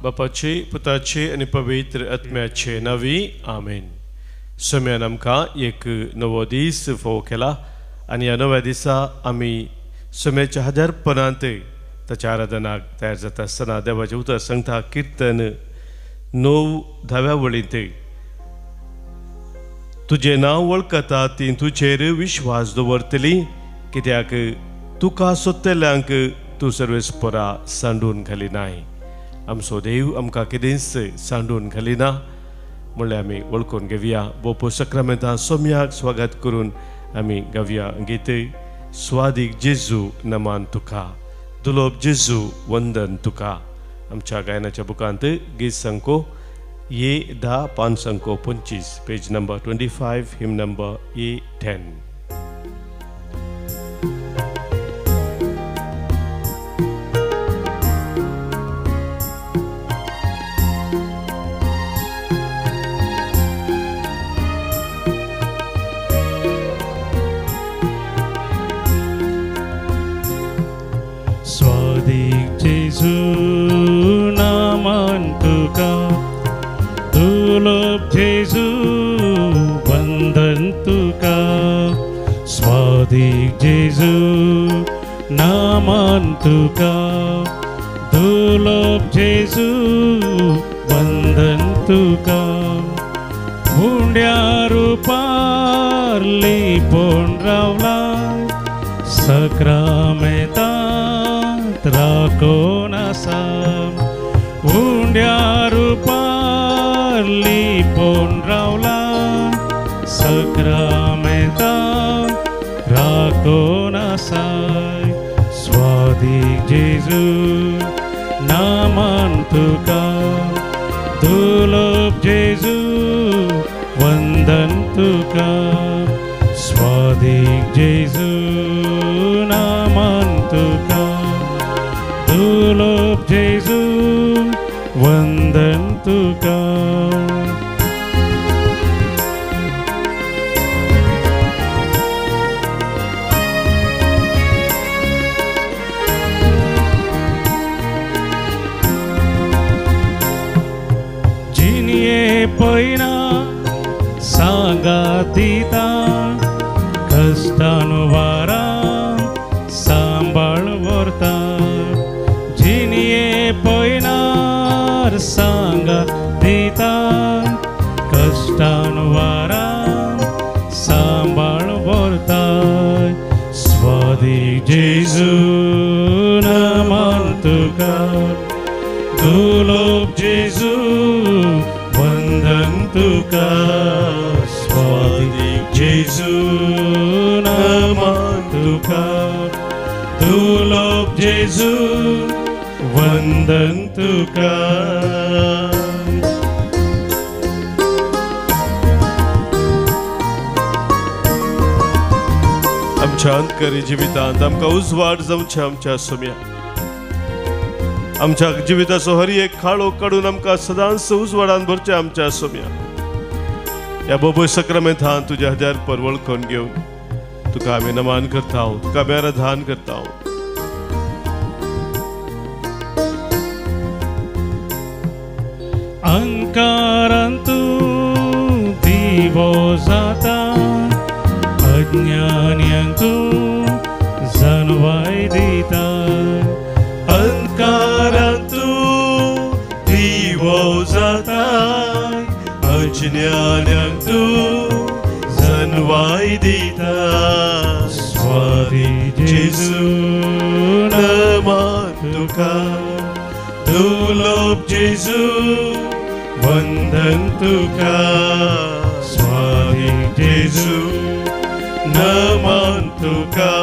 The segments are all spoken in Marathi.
बापाचे पुताचे आणि पवित्र आत्म्याचे नावी आमेन. सोम्यान आमकां एक नवो दीस फोव केला आणि ह्या नव्या दिसा आमी सोम्याच्या हजारपणांत ताच्या आराधनाक तयार जाता आसतना देवाचें उतर सांगता कीर्तन 9 वळींत तुजें नांव वळखता ती तुजेर विश्वास दवरतली कित्याक तुका सोदतल्यांक तूं सर्वेस्परा सांडून घालिनाय. आमचो देव आमकां कितेंच सांडून घालिना म्हणल्यार आमी वळखून घेवया. बोपो सक्रामेंतां सोम्याक स्वागत करून आमी गावया गीत स्वादीक जेजू नमान तुका दुलोब जेजू वंदन तुका. आमच्या गायनाच्या बुकांत गीत संको A10 5 25 पेज नंबर 25 हिम नंबर A10. स्वादीक जेजू नामान तुका दुलोब जेजू वंदन तुका. स्वादीक जेजू नामान तुका दुलोब जेजू वंदन तुका. हुंड्या रुपार लिपोन रावला सक्रामेंतांत राखोन आसा. हुंड्या रुपार लिपोन रावला सक्रामेंतांत राखोन आसा. स्वादीक जेजू नामान तुका दुलोब जेजू वंदन तुका. स्वादीक जेजू नामान तुका दुलोब जेजू वंदन तुका. जिनिये पयना सांगात दिता कष्टान वारा सांबाळ व्हरता. जिनिये पयनार सांगात दिता कष्टान वारा सांबाळ व्हरता. स्वादीक जेजू नामान तुका दुलोब जेजू वंदन तुका. स्वादीक जेजू नामान तुका दुलोब जेजू वंदन तुका. आमच्या अंतकरी जिवितांत आमकां उजवाड जावचें आमच्या सोम्या. आमच्या जिविताचो हर एक खाळो काडून आमकां सदांच उजवाडान भरचें आमच्या सोम्या. ह्या बोबो सक्रामेंतांत तुज्या हृदयार वळखून घेवन तुका आमी नमान करता तुका आमी आराधन करता. अहंकारान तूं दिवो जाता अज्ञान्यांक तूं जानवाय दिता. अहंकारान तूं दिवो जाता अज्ञान्यांक तूं जानवाय दिता. स्वादीक जेजू नमान तुका दुलोब जेजू वंदन तुका. स्वादीक जेजू नमान तुका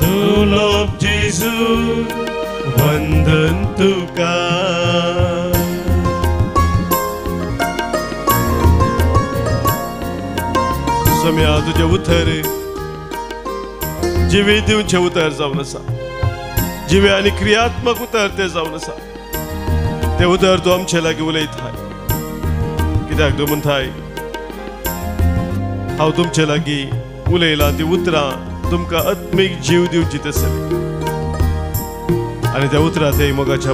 दुलोब जेजू वंदन तुका. सोम्या तुजें उतर जिवे दिवचें उतर जावन आसा. जिवे आनी क्रियात्मक उतर तें जावन आसा. ते उतर तूं आमचे लागीं उलयताय कित्याक तूं म्हणटाय हांव तुमचे लागीं उलयलां ती उतरां तुमकां आत्मीक जीव दिवची आसली. आनी त्या उतरां ते मोगाच्या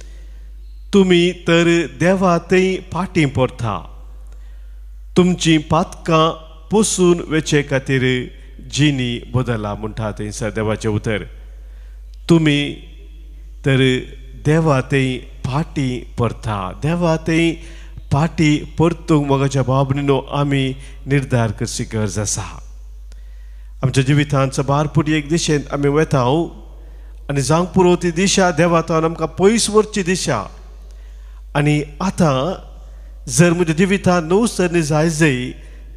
तुमी तर देवातय फाटीं पडटा तुमची पातकां पुसून वेचे खातीर जिनी बदला म्हणटा थंयसर देवाचें उतर तुमी तर देवातय फाटीं पडटा देवातय फाटीं परतूंक मोगाच्या भाव भयणीनो आमी निर्धार करची गरज आसा आमच्या जिवितांत सबारपुटी एक दिशेन आमी वता आनी जावंक पुरो ती दिशा देवातान आमकां पयस व्हरची दिशा आनी आतां जर म्हज्या जिवितांत नवसरणी जाय जाय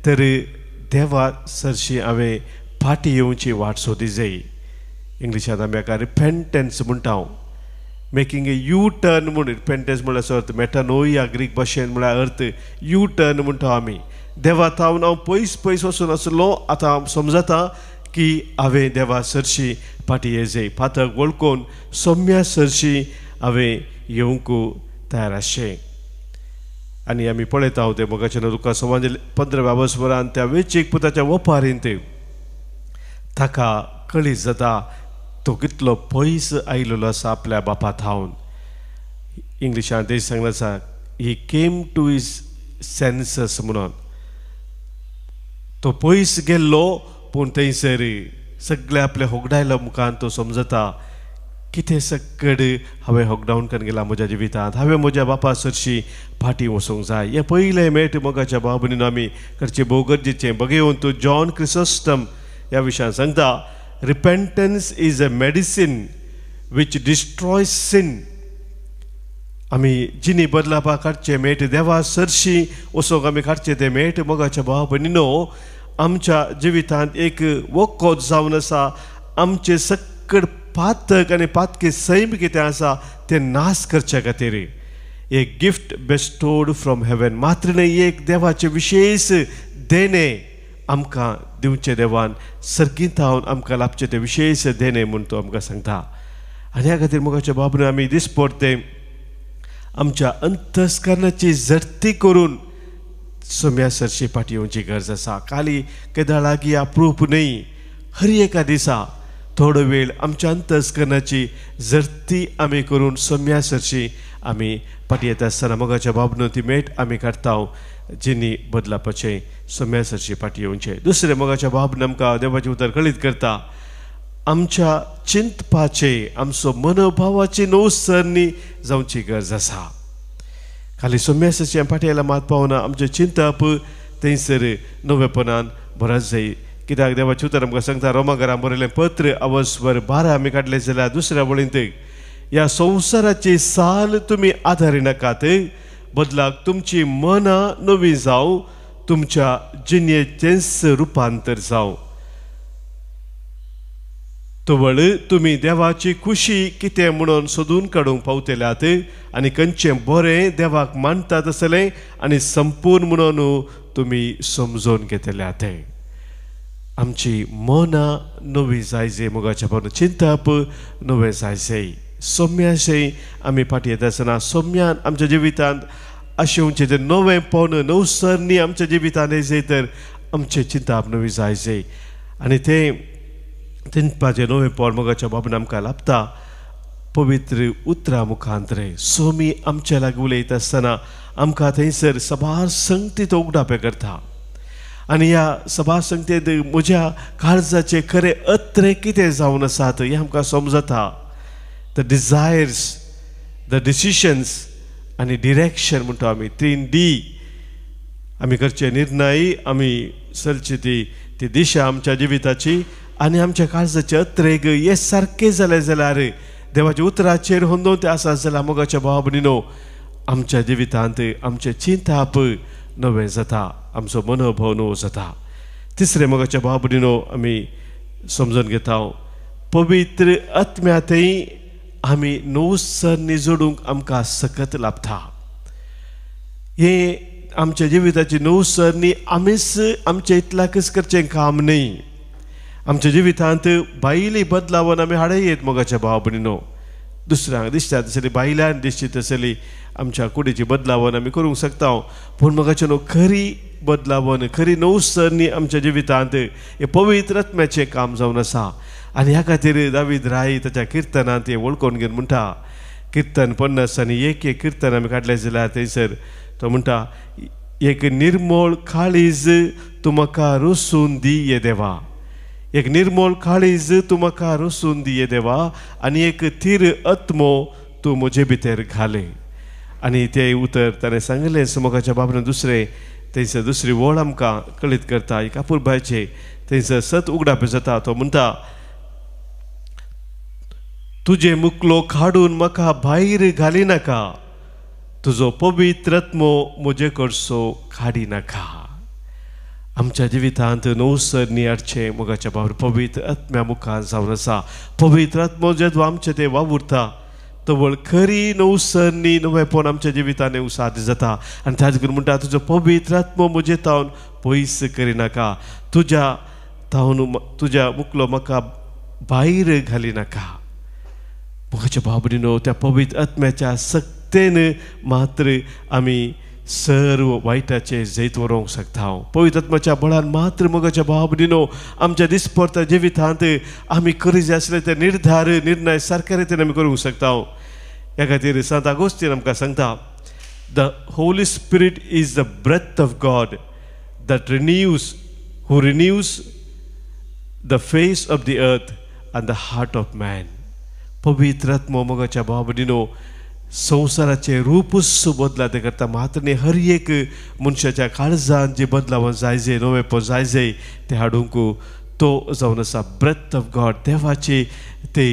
तर देवा सरशी हांवें फाटीं येवची वाट सोदी जाय इंग्लिशांत आमी हाका रिपेंटन्स म्हणटा मेकिंग ए यू टर्न म्हणून रिपेंटन्स म्हळ्यार अर्थ मेटानोया ग्रीक भाशेन म्हळ्यार अर्थ यू टर्न म्हणटा आमी देवातावन हांव पयस पयस वचून आसलो आतां समजता की हांवें देवा सरशी फाटीं ये जाय फातक वळखून सौम्या सरशी हांवें येवंक तयार आसचें आनी आमी पळयता ते मोगाचें तुका समाज 15व्या वर्सभरांत त्या वेंचीक पुताच्या वपारींत ताका कळीत जाता तो कितलो पयस आयिल्लो आसा आपल्या बापा थावन इंग्लिशांत तें सांगलें आसा ही केम टू हिज सेन्सस म्हणून तो पयस गेल्लो पूण थंयसर सगळे आपले होगडायल्या मुखान तो समजता कितें सकड हांवें होगडावन करून गेला म्हज्या जिवितांत हांवें म्हज्या बापा सरशी फाटीं वचूंक जाय हें पयलें मेळट मोगाच्या भाव भयणीनो आमी करचें भोव गरजेचें बगेवन तूं जॉन क्रिसोस्टम ह्या विशयान सांगता repentance is a medicine which destroys sin आमी जिनी बदलावपाक काडचें मेळट देवा सरशी वचोंक आमी काडचें तें मेळट मोगाच्या भाव भयणीनो आमच्या जिवितांत एक वखद जावन आसा आमचे सकड पातक आनी पातकी सैम कितें आसा तें नाश करचे खातीर एक गिफ्ट बेस्टोड फ्रॉम हेवन मात्र न्ही एक देवाचे विशेष देणे आमकां दिवचे देवान सर्गितावन आमकां लाभचे ते विशेष देणे म्हूण तो आमकां सांगता आनी ह्या खातीर मोगाच्या बाबून आमी दिसपडटे आमच्या अंतस्करणाची झडती करून सौम्या सरशी फाटीं येवची गरज आसा खाली केदां लागीं अप्रूप न्ही हर एका दिसा थोडो वेळ आमच्या अंतस्करणाची झडती आमी करून सौम्या सरशी आमी फाटीं येता आसतना मोगाच्या बाबून ती मेट आमी काडटा जिनी बदलावपाचें सौम्या सरशी फाटीं येवचें दुसरें मोगाच्या बाबून आमकां देवाचें उतर कळीत करता आमच्या चिंतपाचे आमचो मनोभावाची नवसरणी जावची गरज आसा खाली सौम्या सरशी फाटीं येयला मात पावना आमचें चिंतप थंयसर नवेपणान भरत जाय कित्याक देवाचें उतर आमकां सांगता रोमाकारांक बरयलें पत्र अवस्वर 12 आमी काडलें जाल्यार दुसऱ्या वळींत ह्या संवसाराची साल तुमी आदारी नाकात बदलाक तुमची मनां नवी जावं तुमच्या जिणेचें रुपांतर जावं तवळ तुमी देवाची खुशी कितें म्हणून सोदून काडूंक पावतल्यात आनी खंयचें बरें देवाक मानतात आसलें आनी संपूर्ण म्हणून तुमी समजून घेतल्यात आमची मनां नवी जाय जाय मोगाच्या भावना चिंतप नवें जाय जाय सौम्याशें आमी फाटीं येता आसतना सौम्यान आमच्या जिवितांत अशें तें नवेंपण नवसरणी आमच्या जिवितांत जाय तर आमचें चिंतप नवी जाय जाय आनी तें चिंतपाचें नवेंपण मोगाच्या बाबून आमकां लाभता पवित्र उतरां मुखांतरे सोमी आमच्या लागीं उलयता आसतना आमकां थंयसर सभार संगतीत उगडापे करता आनी ह्या सभा संगतेंत म्हज्या काळजाचे खरें अत्रे कितें जावन आसात हें आमकां समजता द डिझायर्स द डिसिशन्स आनी डिरेक्शन म्हणटा आमी 3D आमी करचे निर्णय आमी सरची ती दिशा आमच्या जिविताची आनी आमच्या काळजाचे अत्रेक हे सारकें जालें जाल्यार देवाच्या उतराचेर होंदून तें आसा जाल्यार मोगाच्या भाव भयणीनो आमच्या जिवितांत आमचें चिंतप नवें जाता आमचो मनोभाव नवो जाता तिसरें मोगाच्या भाव भयणीनो आमी समजून घेता पवित्र आत्म्यातय आमी नवसरणी जोडूंक आमकां सकत लाभता हे आमच्या जिविताची नवसरणी आमीच आमच्या इतल्याकच करचें काम न्ही आमच्या जिवितांत बायली बदलावन आमी हाडयत मोगाच्या भाव भयणीनो दुसऱ्यांक दिसता तसली बायलांक दिसची तसली आमच्या कुडीची बदलावन आमी करूंक शकता पूण मोगाच्या न्हू खरी बदलावन खरी नवसरणी आमच्या जिवितांत हे पवित्र आत्म्याचें काम जावन आसा आनी ह्या खातीर दावीद राय ताच्या किर्तनांत हें वळखून घेवन म्हणटा कीर्तन 50 आनी एक कीर्तन आमी काडलें जाल्यार थंयसर तो म्हणटा एक निर्मळ काळीज तूं म्हाका रोसून दी ये देवा. एक निर्मळ काळीज तूं म्हाका रोसून दी ये देवा आनी एक थीर आत्मो तूं म्हजे भितर घाले. आनी तें उतर ताणें सांगलें समुखाच्या बाबतीन दुसरें थंयसर दुसरी वळ आमकां कळीत करता. एक आपुरबायचे थंयसर सत उगडाप जाता. तो म्हणटा तुजे मुकलो काडून म्हाका भायर घाली नाका, तुजो पवित्र आत्मो म्हजे कडसो काडी नाका. आमच्या जिवितांत नवसरणी हाडचे मोगाच्या बाबतीन पवित्र आत्म्या मुखार जावन आसा. पवित्र आत्मो जेदो आमचे ते वावुरता तवळ खरी नवसरणी नवेपण आमच्या जिवितान उसाद जाता. आनी ताजे करून म्हणटा तुजो पवित्र आत्मो म्हजे तावन पयस करिनाका, तुज्या मुकलो म्हाका भायर घाली नाका. मोगाच्या बाबडीनो त्या पवित्र आत्म्याच्या सक्तेन मात्र आमी सर्व वायटाचे जैत व्हरूंक शकता. पवित्र आत्म्याच्या बळान मात्र मोगाच्या बाबडीनो आमच्या दिसपरता जिवितांत आमी करी जाय आसले ते निर्णय सारक्या रितीन आमी करूंक शकता. ह्या खातीर सांत आगोस्तीन आमकां सांगता the holy spirit is the breath of God that renews the face of the earth and the heart of man. पवित्र आत्मो मोगाच्या बाबडीनो संवसाराचे रूपच बदला ते करता. मात्र न्ही हर एक मनशाच्या काळजांत जे बदलाव जायजे नवेपण जायजे ते हाडूंक तो जावन आसा. ब्रेथ ऑफ गॉड देवाचे ते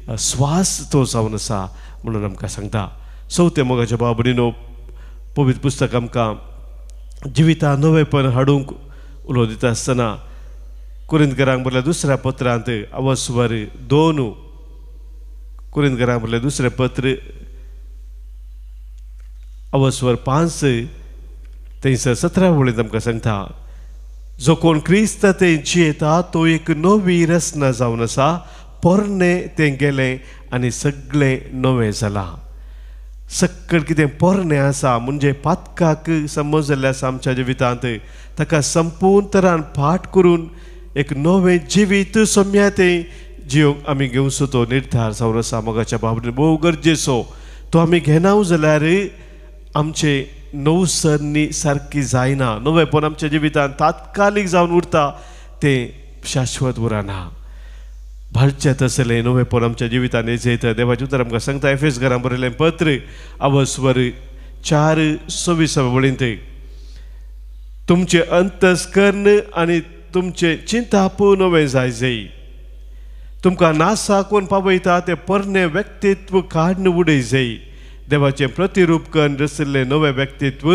स्वास तो जावन आसा म्हणून आमकां सांगता. चवथे मोगाच्या बाबडीनो पवित्र पुस्तक आमकां जिवितां नवेपण हाडूंक उलो दिता आसतना कुरिंथकरांक बरयल्या दुसऱ्या पत्रांत अवस्वर 2 कुरिंथकरांक बरयल्या दुसरें पत्र अवस्वर 5 थंयसर 17 वळींत आमकां सांगता जो कोण क्रिस्त ते जियेता तो एक नवी रचना जावन आसा. पोरणें तें गेलें आनी सगळें नवें जालां. सक्कळ कितें पोरणें आसा म्हणजे पातकाक समज जाल्लें आसा आमच्या जिवितांत ताका संपूर्ण तरान पाठ करून एक नवें जिवीत सोम्या तें जियोंक आमी घेवचो तो निर्धार जावन आसा. मोगाच्या बाबतीन भोव गरजेचो तो आमी घेना जाल्यार आमचे नवसरणी सारकी जायना. नवेपण आमच्या जिवितांत तात्कालीक जावन उरता तें शाश्वत उरना. भालचें तसलें नवेपण आमच्या जिवितांत येता. देवाचें उतर आमकां सांगता एफेसकारांक बरयलें पत्र अवस्वर 4:26 वळींत तुमचे अंतस्कर्ण आनी तुमचे चिंतापू नवें जायजे. तुमकां नासा कोण पावयता तें पोरणें व्यक्तित्व काडून उडयजे. देवाचें प्रतिरूप करून रचिल्लें नवें व्यक्तित्व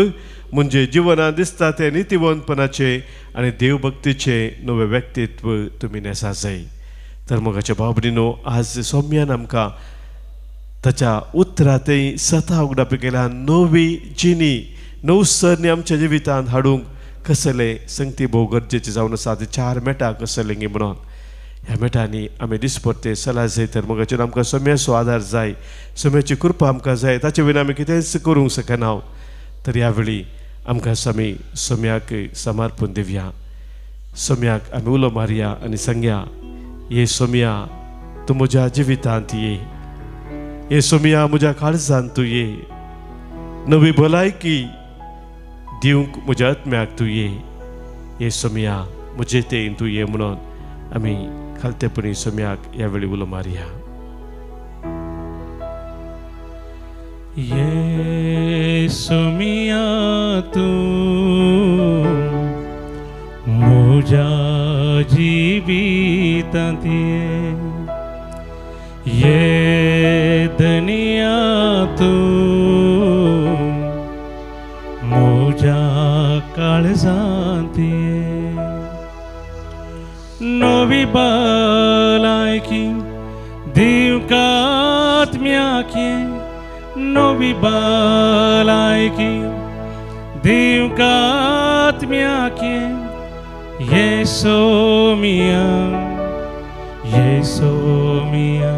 म्हणजे जिवनांत दिसता तें नितीवंतपणाचे आनी देवभक्तीचें नवें व्यक्तित्व तुमी नेसा जाय. तर मोगाच्या बाबडीनो आज सोम्यान आमकां ताच्या उतरांतय सता उगडापी केल्या नवी जिणी नवसरणी आमच्या जिवितांत हाडूंक कसले संगती भोव गरजेची जावन आसा. 4 मेटां कसलें म्हणून ह्या मेटांनी आमी दिसपरते सला जाय. तर मोगाचेर आमकां सोम्याचो आदार जाय, सोम्याची कृपा आमकां जाय. ताचे वयल्यान आमी कितेंच करूंक शकना. तर ह्या वेळी आमकां आमी सोम्याक समर्पण दिवया. सोम्याक आमी उलो मारया आनी सांगया ये सोम्या तूं म्हज्या जिवितांत ये. ये सोम्या म्हज्या काळजांत तूं ये. नवी भलायकी दिवंक म्हज्या आत्म्याक तूं ये. ये सोम्या म्हजे तेन तूं ये म्हणून आमी खालतेपणी सोम्याक ह्या वेळी उलो मारया. ये सोम्या तूं म्हज्या जिवितांत ये दुनिया तूं म्हज्या काळजांत नवी भलायकी दिवंक आत्म्याक नवी भलायकी दिवंक आत्म्याक ये सोम्या ये सोम्या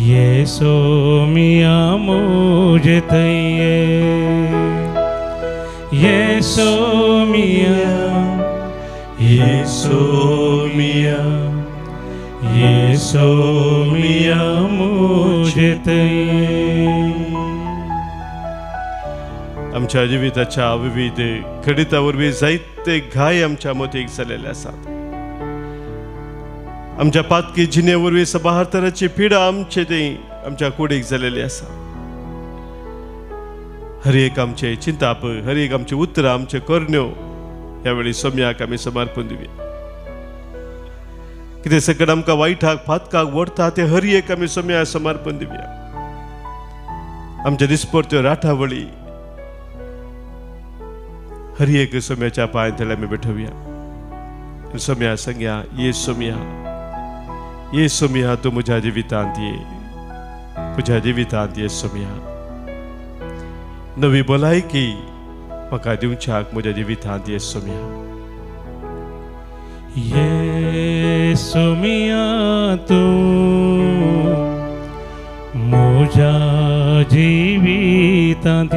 ये सोम्या मुझे तैये ये सोम्या ये सोम्या ये सोम्या सोमिया मुझे आमच्या जिविताच्या विविध खडितावरवी जायते घाय आमच्या मतीक जालेले आसात. आमच्या पातकी जिणेवरवी सबार तराची पिडा आमच्या कुडीक जालेली आसा. हर एक आमचे चिंताप, हर एक आमचे उतर, आमचे करण्यो ह्या वेळी सोम्याक आमी समर्पण दिवया. कितें सकट आमकां वायटाक फातकाक वडता ते हर एक आमी सोम्याक समर्पण दिवया. आमच्या दिसपरत्यो राठावळी हर एक सोम्याच्या पांयां आमी बैठवया. सोम्या सांगया, ये सोम्या तू म्हज्या जिवितांत ये, तुझ्या जिवितांत ये सोम्या. नवी भलायकी म्हाका दिवच्याक म्हज्या जिवितांत ये सोम्या. ये सोमिया तू म्हज्या जिवितांत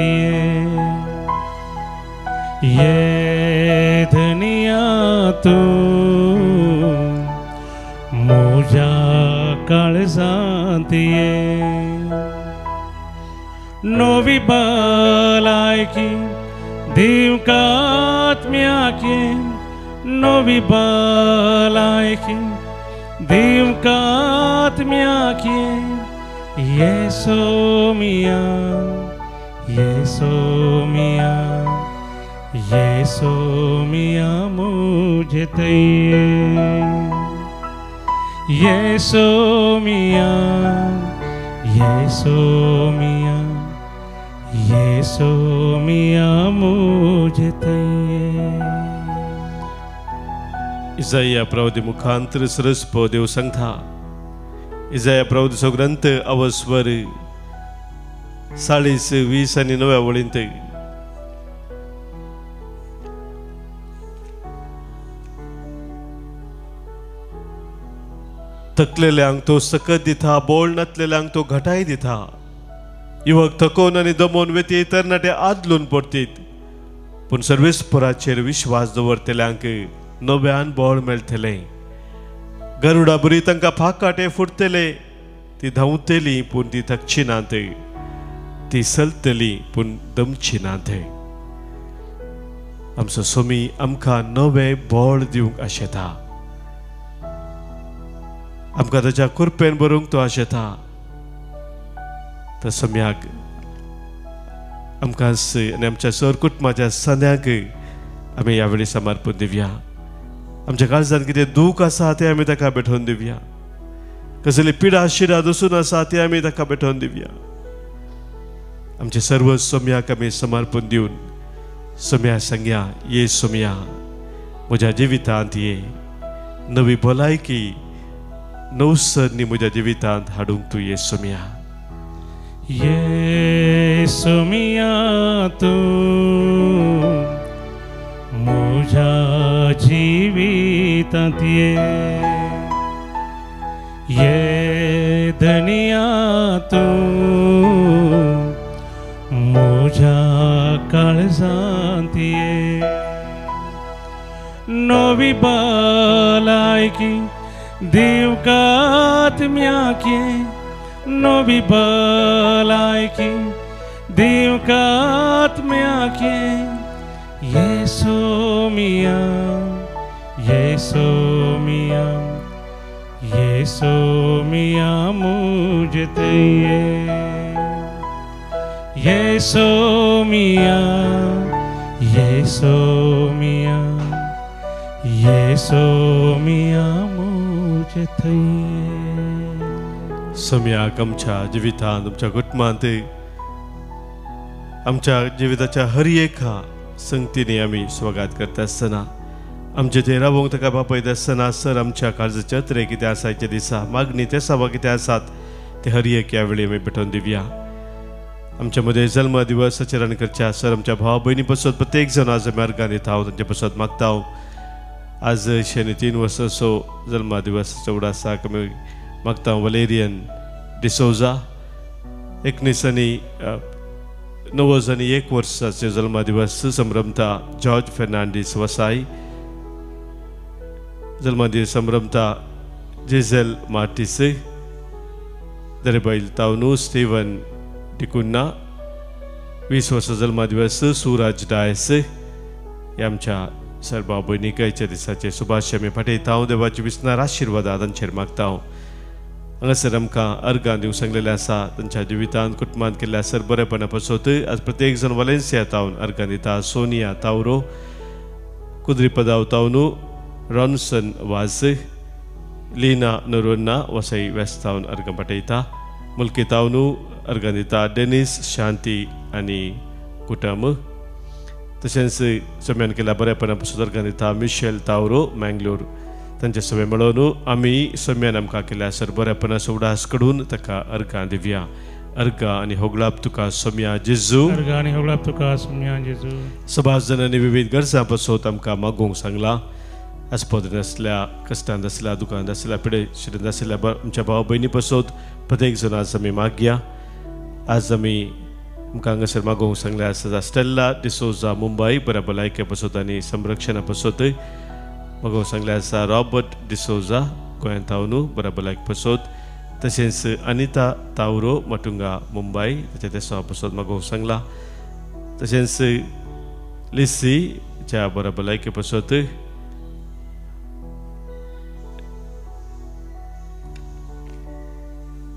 ये धनिया तू म्हज्या काळजांत ये. नवी भलायकी दिवकात्म्याक ये, नवी भलायकी दिवकात्म्याक ये. ये सोमिया, ये सोमिया, ये सोमिया मुझे ये सोमिया, ये सोमिया, ये सोमिया मुझे इसाया प्रवदी मुखांतर सरस्पो देव सांगता. इसाया प्रवदीचो ग्रंथ अवस्वर 40, 20 आणि 9 वळींत थकलेल्यांक तो सकत दिता, बोल नातलेल्यांक तो घटाय दिता. युवक थकोन आणि दमोन वेती तरणाटे आदलून पडटीत, पूण सर्वेस्पराचेर विश्वास दवरतल्यांक नव्यान बोळ मेळटले. गरुडा बरी तांकां फाकाटे फुटतले. ती धांवतली पूण ती थकची नात, ती चलतली पूण दमची नात. आमचो सोमी आमकां नवे बोळ दिवंक आशेता. आमकां ताच्या कृपेन बरोवंक तो आशेता. तर सोम्याक आमकां आनी आमच्या सर कुटुंबाच्या सद्याक आमी ह्या वेळी समर्पण दिवया. आमच्या काळजांत कितें दूख आसा तें आमी ताका भेटोवन दिवया. कसली पिडा शिडा दसून आसा ती आमी ताका भेटोवन दिवया. आमचे सर्व सोम्याक आमी समर्पण दिवन सोम्या सांगया, ये सोम्या म्हज्या जिवितांत ये. नवी भलायकी नवसरनी म्हज्या जिवितांत हाडूंक तूं ये सोम्या. ये सोमिया तू म्हज्या जिवितांत ये धनिया तू म्हज्या काळजांत ये. नवी भलायकी दिवकात्म्याक ये, नवी भलायकी दिवकात्म्याक ये. ये सोमिया, ये सोमिया, ये सोमिया मुझे ये सोमिया, ये सोमिया, ये सोमिया मुझे सोम्याक आमच्या जिवितांत, आमच्या कुटुंबांत, आमच्या जिविताच्या हर एका संगतीने आमी स्वागत करता आसतना, आमचे ते रावोंक ताका बापयता आसतना सर आमच्या काळजाच्या तरे कितें आसा ह्या दिसा मागणी ते सवा कितें आसात ते हर एक ह्या वेळी आमी भेटोवन दिवया. आमच्या मदें जल्म दिवस आचरण करच्या सर आमच्या भाव भयणी पासत प्रत्येक जण आज मार्गान येता हांव तांचे पासत मागता. आज शेनी 3 वर्साचो जल्मा दिवस उगडो आसा. आमी मागता वलेरियन डिसोजा 19 आनी 1 वर्साचे जल्मा दिवस संभ्रमता. जॉर्ज फेर्नांडीस वसाई जल्मा दिवस संभ्रमता. जेझेल मार्टिस दरेबाईल तावनू स्टीवन डिकुन्ना 20 वर्ष जन्मा दिवस सूरज डायस हे आमच्या सर्व भयणीकायच्या दिसाचे शुभाशय आमी फाटयता देवाची विस्नार आशिर्वाद तांचेर मागता हांगासर आमकां अर्गां दिवंक सांगलेलें आसा तांच्या जिवितांत कुटुंबांत केल्ल्या सर बरेपणा पासत आज प्रत्येक जण वलेन्सिया तावन अर्गां दिता सोनिया तावरो कुद्रीपदाव तावनू रॉन्सन वाज लीना नोरोन्ना वसई वेस्तावन अर्गां पाठयता मुल्की तावनू अर्गां दिता डेनिस शांती आनी कुटुंब तशेंच सम्यान केल्या बरेपणा पासून अर्गां दिता मिशेल तावरो मँगलोर तांचे सगळे मेळून आमी सम्यान आमकां केल्या सर बरेपणा उडास कडून ताका अर्गां दिवया अर्गां आनी होगलाप तुका सोम्या जेजू अर्गां आनी होगलाप तुका सोम्या जेजू सभास जणांनी विविध गरजां पासत आमकां मागोवंक सांगला आस्पद नासल्या कश्टांत आसल्या दुकानांत आसल्या पिडेशिरांत आसल्या आमच्या भाव भयणी पासत प्रत्येक जण आज आमी मागया आज आमी आमकां हांगासर मागोवंक सांगले आसा स्टेल्ला डिसोजा मुंबय बऱ्या भलायके पासत आनी संरक्षणा पासत मागोवंक सांगले आसा रॉबर्ट डिसोजा गोंयांत तावनू बऱ्या भलायके पासत तशेंच अनिता तावरो मटुंगा मुंबय ताच्या देशा पासत मागोवंक सांगला तशेंच लिसीच्या बऱ्या भलायके पासत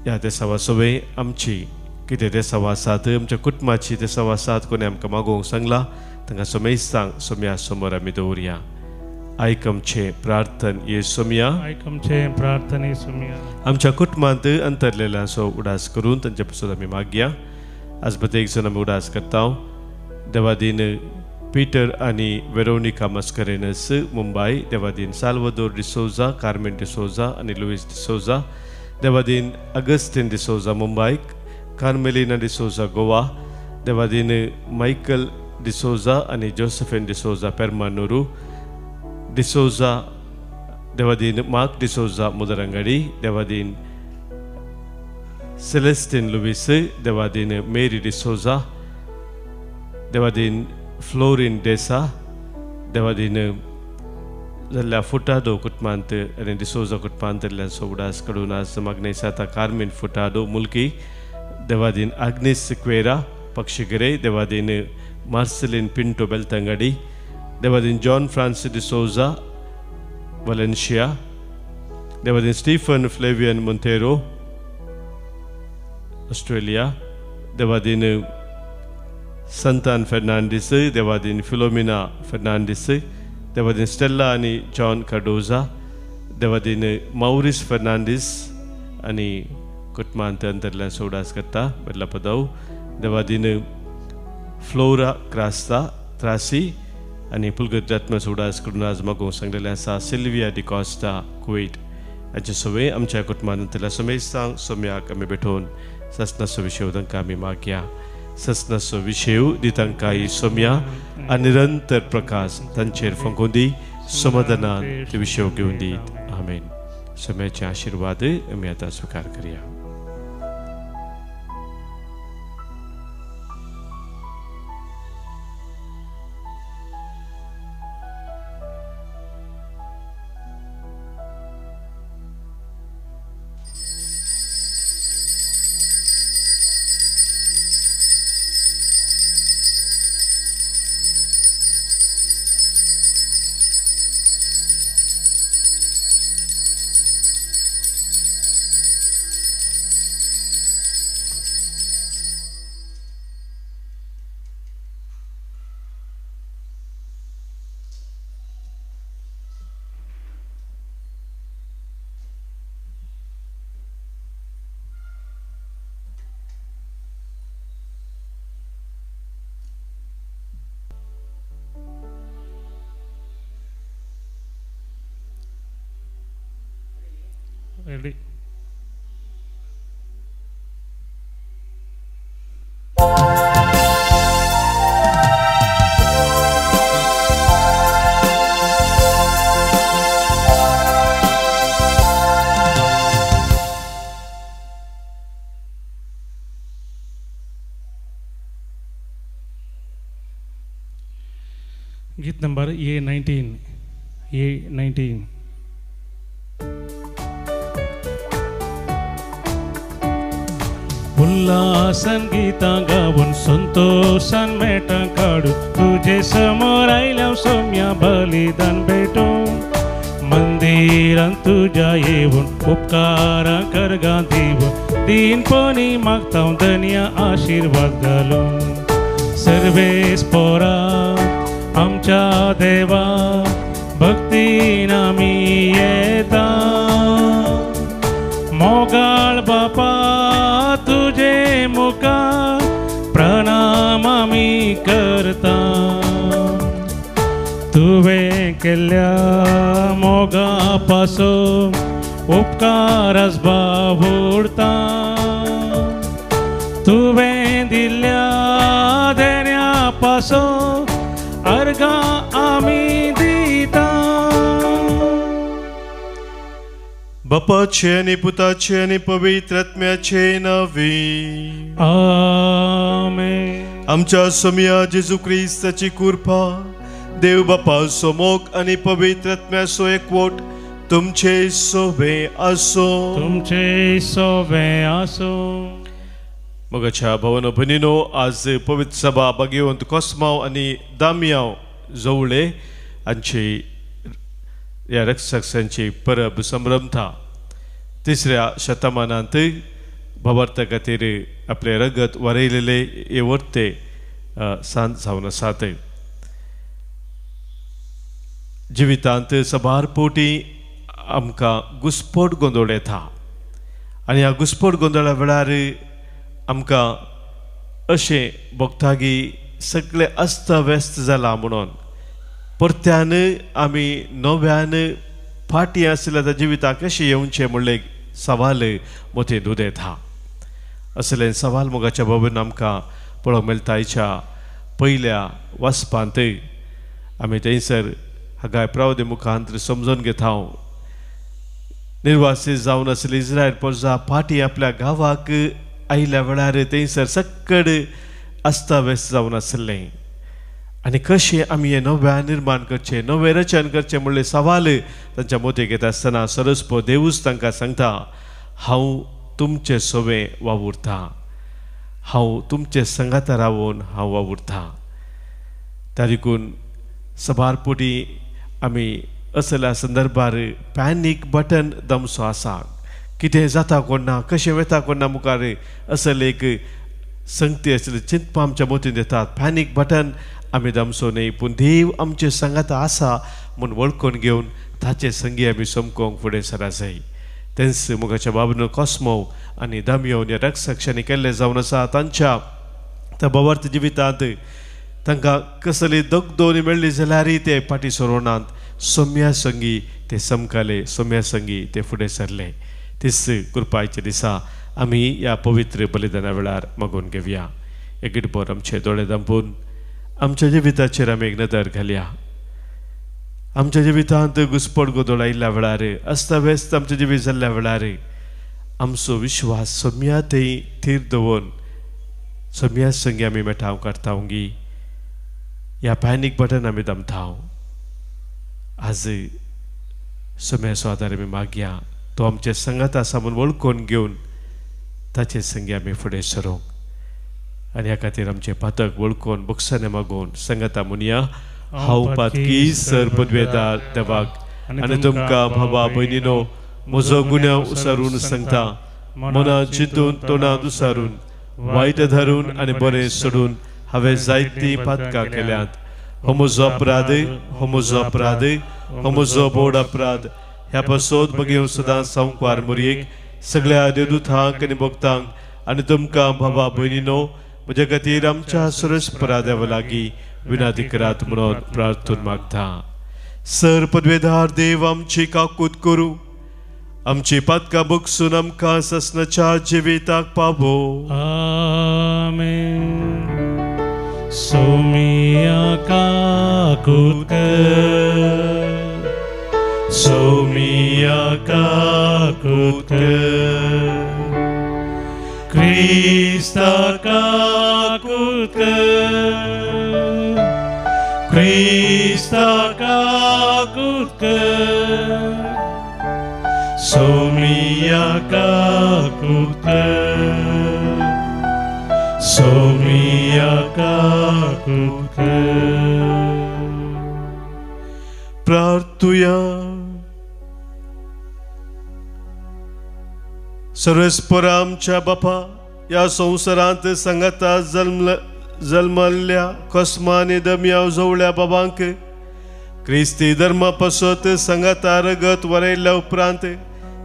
ह्या देसावा सवय आमची कितें देसावा आसात आमच्या कुटुंबाची देसावा आसात कोणी आमकां मागोवंक सांगला तांकां सोमेस्तांक सोम्या समोर आमी दवरया आयक आमचे प्रार्थन ये सोम्या आयक आमचे प्रार्थन ये सोम्या आमच्या कुटुंबांत अंतरलेल्यांचो उडास करून तांचे पासून आमी मागया आज प्रत्येक जण आमी उडास करता देवादीन पीटर आनी वेरोनिका मस्करेनस मुंबय देवादीन साल्वादोर डिसोजा कार्मेन डिसोजा आनी लुईस डिसोजा देवादीन Augustine D'Souza Mumbai Carmelina D'Souza Goa देवादीन मायकल डिसोजा आनी जोसेफिन डिसोजा पेरमानूरू डिसोजा देवादीन मार्क डिसोजा मुदरंगडी देवादीन सेलेस्टिन लुईस देवादीन मेरी डिसोजा देवादीन फ्लोरिन डेसा देवादीन जाल्ल्या फुटाडो कुटुंबांत आनी डिसोजा कुटुंबांतल्यांचो उडास कडून आज मागणे जाता कार्मेन फुटाडो मुल्की देवादीन आग्नेस सिक्वेरा पक्षिगिरे देवादीन मार्सेलिन पिंटो बेलतंगडी देवादीन जॉन फ्रांसिस डिसोजा वलेन्शिया देवादीन स्टीफन फ्लेवियन मोंटेरो ऑस्ट्रेलिया देवादीन संतान फेर्नांडीस देवादीन फिलोमिना फेर्नांडीस देवादीन स्टेल्ला आनी जॉन कार्डोजा देवादीन मौरिस फेर्नांडीस आनी कुटुंबांत अंतरल्यान उडास करता बेल्ला पदाव देवादीन फ्लोरा क्रास्ता त्रासी आनी पुलगत रत्न उडास करून आज मागोवंक सांगलेलें आसा सिल्विया डिकॉस्टा कुवेट हाचे सवय आमच्या कुटुंबांत अंतरल्या सोमेस्तांक सोम्याक आमी भेटोवन ससनाचो विशय तांकां आमी मागया ससनाचो विशय दितांकाय सोम्या अनिरंतर प्रकाश तांचेर फंकोवन दी समाधानान ते विशय घेवन दीत आमेन सोम्याचे आशिर्वाद आमी आतां स्विकार करया ready. गीत नंबर A19 A19 उल्हासन गीतां गाऊन संतोषान मेटां काढू तुझे समोर आयल्या सौम्या बलिदान भेटून मंदिरान तुझ्या येऊन उपकारां करगा देव दीनपणी मागता धन्य आशीर्वाद घालून सर्वेस पोरा आमच्या देवा भक्तीन आमी येता मोगाळ बापा तुझे मुखार प्रणाम आमी करता तुवें केल्ल्या मोगा पासून उपकारास भाव उरता तुवें दिल्ल्या देण्या पासून अर्घा आमी दिता बापाचे आणि पुताचे आणि पवित्र आत्म्याचे नावे आमेन. आमच्या सोम्या जेजू ख्रिस्ताची कृपा देव बापा सोमोग आणि पवित्र आत्म्याचो एकवट तुमचे सोबे असो तुमचे सोबे असो. मगाच्या भवन भनिनो आज पवित्र सभा बागेवंत कोस्माव आणि दामियाव जवळे हांची या रक्षकांची परब संभ्रमता तिसऱ्या शतमानांत भवार्था खातीर आपले रगत वारयलेले हे वर्ते सांत जावन आसात. जिवितांत सबार पोटी आमकां घुस्फोट गोंदळ येता आनी ह्या घुस्फोट गोंदळा वेळार आमकां अशें भोगता की सगळें अस्त व्यस्त जाला म्हणून परत्यान आमी नव्यान फाटी आसलेल्या त्या जिविताक कशें येवचें म्हणले सवाल मोठे दूद येता. असले सवाल मोगाच्या बाबून आमकां पळोवंक मेळटा. आयच्या पयल्या वाचपांत आमी थंयसर हागाय प्रावदे मुखांत समजून घेता. निर्वासीत जावन आसली इस्रायल प्रजा फाटी आपल्या गांवाक आयल्या वेळार थंयसर सक्कड अस्ताव्यस्त जावन आसलें आनी कशें आमी हें नव्यान निर्माण करचें नवें रचन करचें म्हणले सवाल तांच्या मोतीक येता आसतना सरस्पो देवूच तांकां सांगता हांव तुमचे सोबे वावुरता हांव तुमचे संगाता रावून हांव वावुरता. तारीकून सबारपोटी आमी असल्या संदर्भार पॅनीक बटन दमसो आसा. कितें जाता कोण ना कशें वता कोण ना मुखार असल एक संगती आसली चिंतपा आमच्या मोतीन येतात. पॅनीक बटन आमी दमसो न्ही पूण देव आमचे संगाता आसा म्हूण वळखून घेवन ताचे संगी आमी समकोवंक फुडें सरा जाय. तेंच मुखाच्या बाबून कोस्मो आनी दामियोन ह्या रक्षकांनी केल्ले जावन आसा. तांच्या त्या भवार्थ जिवितांत तांकां कसली दगदोनी मेळ्ळी जाल्यारय ते फाटी सरोनांत. सौम्या संगी ते समकाले सौम्या संगी ते फुडें सरले. तीच कृपायच्या दिसा आमी ह्या पवित्र बलिदाना वेळार मागून घेवया. एक गिडभर आमचे दोळे धांपून आमच्या जिविताचेर आमी एक नदर घालया. आमच्या जिवितांत घुस्फोट गोंदळ आयिल्ल्या वेळार अस्ताव्यस्त आमचें जिवीत जाल्ल्या वेळार आमचो विश्वास सौम्या थंय थीर दवरून सौम्या संगी आमी मेठाव करता गी ह्या पॅनीक बटन आमी दमता. आज सौम्याचो आदार आमी मागया. तो आमचे संगात आसा म्हूण वळखून घेवन ताचे संगी आमी फुडें सरूंक आनी ह्या खातीर आमचे पातक वळखून बुक्साने मागून संगता म्हणया हांव पातकी सर पदवेदार देवाक आनी तुमकां भावा भयणीनो म्हजो गुन्यांव उसारून सांगता. मना चिंतून तोंडांत उसारून वायट धरून आनी बरें सोडून हांवें जायतीं पातकां केल्यात. हो म्हजो अपराध हो म्हजो अपराध हो म्हजो बोड अपराध. ह्या पासोत बगेव सदां संवार मुरयेक सगळ्या देवदूतांक आनी भक्तांक आनी तुमकां भावा भयणीनो म्हज्या खातीर आमच्या सुरस्परा देवा लागीं विनाती करात म्हणून प्रार्थून मागता. सर पदवेदार देव आमची काकूत करूं आमची पातकां बगसून आमकां ससनाच्या जिविताक पावो. आमेन. सौम्या काकूत कर सौम्या काकूत कर क्रिस्ता काकूत कर क्रिस्ता काकूत कर सौम्या काकूत कर सोमियाका कुटकर प्रार्थुया. सर्वेस्परा आमच्या बापा, या संवसारांत संगता जल्मल्ल्या कस्मा आनी दमया जवळ्या बाबांक क्रिस्ती धर्मा पासत संगता रगत वरयल्या उपरांत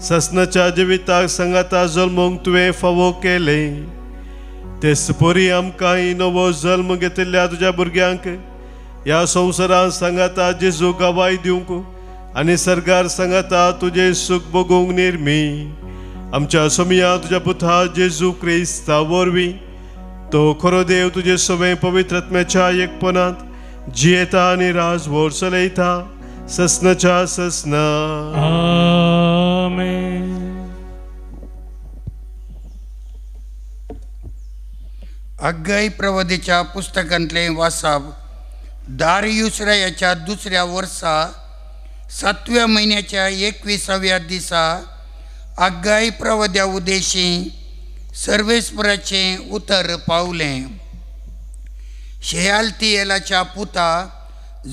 ससनाच्या जिविताक संगता जल्मोंक तुवें फावो केले. तेच परी आमकां नवो जल्म घेतिल्ल्या तुज्या भुरग्यांक ह्या संवसारांत संगता जेजू गवाय दिवंक आनी सरकार संगता तुजें सूख भोगूंक निर्मी. आमच्या सोमिया तुज्या पुता जेजू क्रिस्ता वरवीं तो खरो देव तुजे सवें पवित्र आत्म्याच्या एकपणांत जियेता आनी राजभर चलयता ससनाच्या ससना. आमेन. हग्गाई प्रवादीच्या पुस्तकांतले वाचप. दारियुस रायाच्या दुसऱ्या वर्सा 7व्या म्हयन्याच्या 21व्या दिसा हग्गाई प्रवाद्या उद्देशी सर्वेस्पराचें उतर पावलें. शेयाल्तियेलाच्या पुता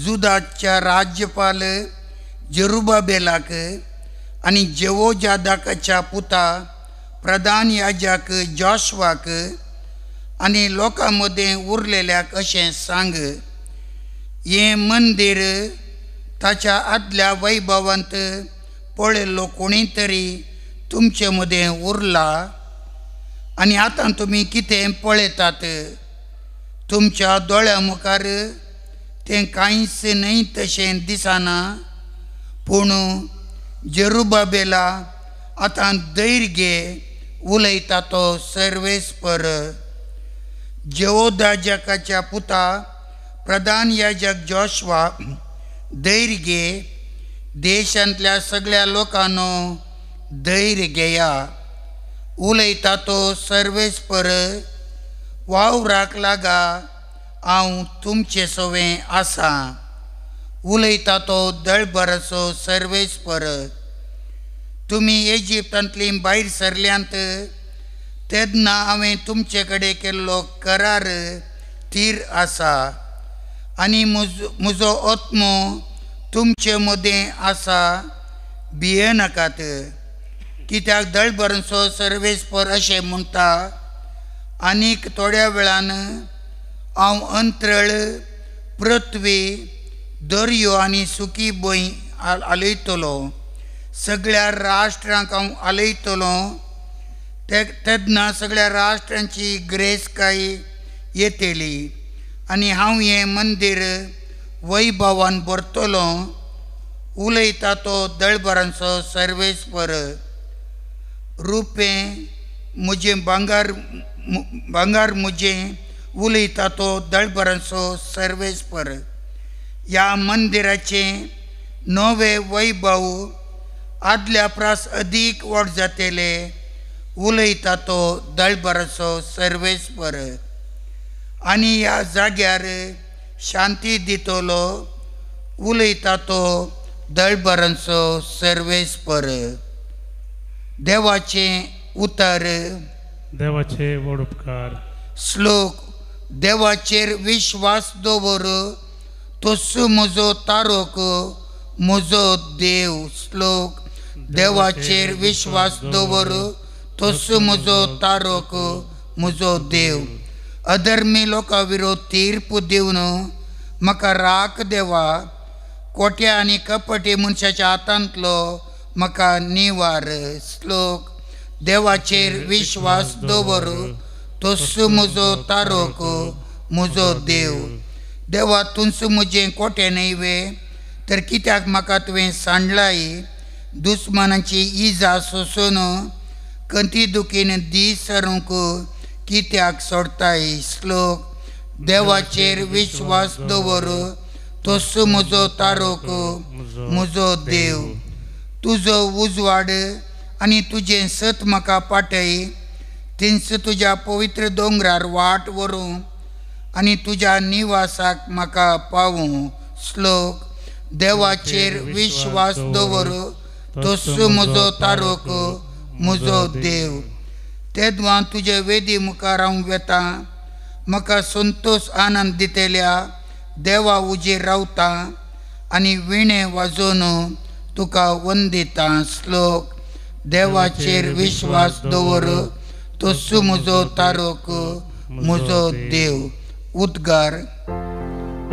जुदाच्या राज्यपाल जरुबाबेलाक आनी जेवोजादाकाच्या पुता प्रधान याजक जोशवाक आनी लोकां मदें उरलेल्याक अशें सांग, हें मंदीर ताच्या आदल्या वैभवांत पळयल्लो कोणी तरी तुमचे मदें उरला आनी आतां तुमी कितें पळयतात? तुमच्या दोळ्या मुखार तें कांयच न्हय तशें दिसना. पूण जरुबाबेला आतां धैर्य घे, उलयता तो सर्वेस्पर. जेवोदाजकाच्या पुता प्रधान याजक जोशवा, धैर्य घे. देशांतल्या सगळ्या लोकांनो धैर्य घेया. उलयता तो सर्वेस्पर, वावराक लागा, हांव तुमचे सवें आसा. उलयता तो दळबराचो सर्वेस्पर, तुमी इजिप्तांतली भायर सरल्यांत तेन्ना हांवें तुमचे कडेन केल्लो करार थीर आसा आनी म्हजो आत्मो तुमचे मदें आसा. भियेनाकात. कित्याक दळबराचो सर्वेस्पर अशें म्हणटा, आनीक थोड्या वेळान हांव अंतरळ, पृथ्वी, दर्यो आनी सुकी भूंय आलयतलो. सगळ्या राष्ट्रांक हांव आलयतलो. तेन्ना सगळ्या राष्ट्रांची ग्रेसकाय येतली आनी हांव हें मंदीर वैभवान भरतलो. उलयता तो दळबरांचो सर्वेस्पर. रुपें म्हजें भांगार म्हजें, उलयता तो दळबरांचो सर्वेस्पर. ह्या मंदिराचें नवे वैभव आदल्या प्रास अदीक व्हड जातले. उलयता तो दळबराचो सर्वेस्पर. आनी ह्या जाग्यार शांती दितलो. उलयता तो दळबरांचो सर्वेस्पर. देवाचें उतर. देवाचे व्हड उपकार. श्लोक. देवाचेर विश्वास दवर, तोच म्हजो तारोक, म्हजो देव. श्लोक. देवाचेर विश्वास दवर, तोच म्हजो तारोक, म्हजो देव. अधर्मी लोकां विरोध तीर्प दिवन म्हाका राख देवा. कोट्या आनी कपटी मनशाच्या हातांतलो म्हाका निवार. श्लोक. देवाचेर विश्वास दवर, तोच म्हजो तारोक, म्हजो देव. देवा, तुमचो म्हजें कोटें न्हय तर कित्याक म्हाका तुवें सांडलाय? दुस्मानाची इजा सोसून कंती दुखीन दीस सरूंक कित्याक सोडताय? श्लोक. देवाचेर विश्वास दवर, तोच म्हजो तारोक, म्हजो देव. तुजो उजवाड आनी तुजें सत म्हाका पाटय. थिंच तुज्या पवित्र दोंगरार वाट व्हरूं आनी तुज्या निवासाक म्हाका पावूं. श्लोक. देवाचेर विश्वास दवर, तोच म्हजो तारोक, म्हजो देव. तेदवां तुजे वेदी मुखार हांव वेतां म्हाका संतोष आनंद दितेल्या देवा उजेर रावता आनी विणे वाजोवन तुका वंदिता. श्लोक. देवाचेर विश्वास दवर, तोच म्हजो तारक, म्हजो देव. उद्गार.